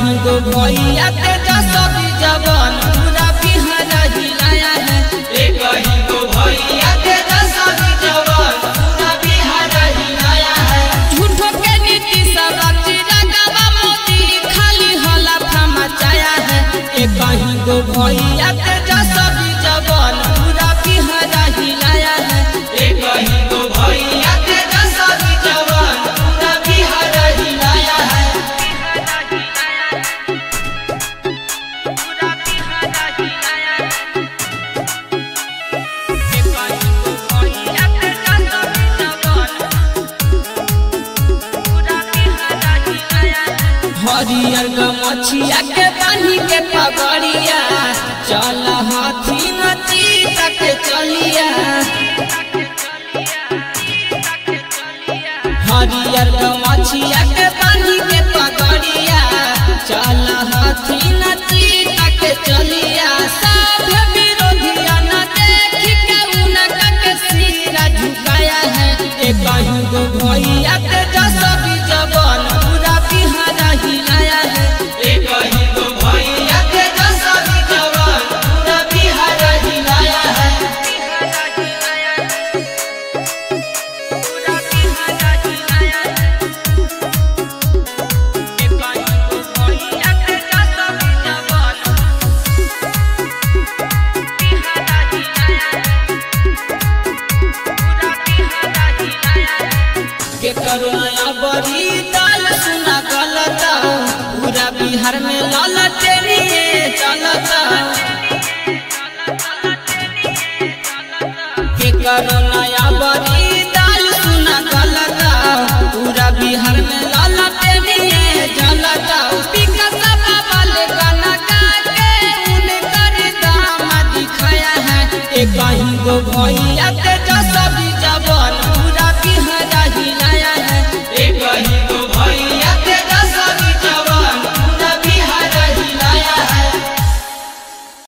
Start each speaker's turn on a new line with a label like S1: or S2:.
S1: कहीं गो भैया तेजस्वी जवान पूरा बिहार हिलाया है।
S2: कहीं गो भैया तेजस्वी जवान पूरा बिहार हिलाया है।
S1: झूठों के नीति सब चिरागवा मोदी खाली हलफा मचाया है। कहीं गो भैया तेजस्वी जवान पूरा बिहार हिलाया है।
S2: कहीं गो भैया तेजस्वी जवान पूरा बिहार हिलाया है।
S1: हरियर गमछिया के बांधी के पगड़िया चल हाथी नदी तक चलिया। हरियर गमछिया के बांधी के पगड़िया चल हाथी नदी तक चलिया। सब विरोधिया न देख के उनका के सिरा झुकाया है। कहीं गो भैया तेजस्वी जवान पूरा बिहार हिलाया है।
S2: कहीं गो भैया तेजस्वी जवान पूरा बिहार हिलाया है।
S1: के करुणा बड़ी दाल सुना गलता पूरा बिहार में ललटेरी चलता। के करुणा बड़ी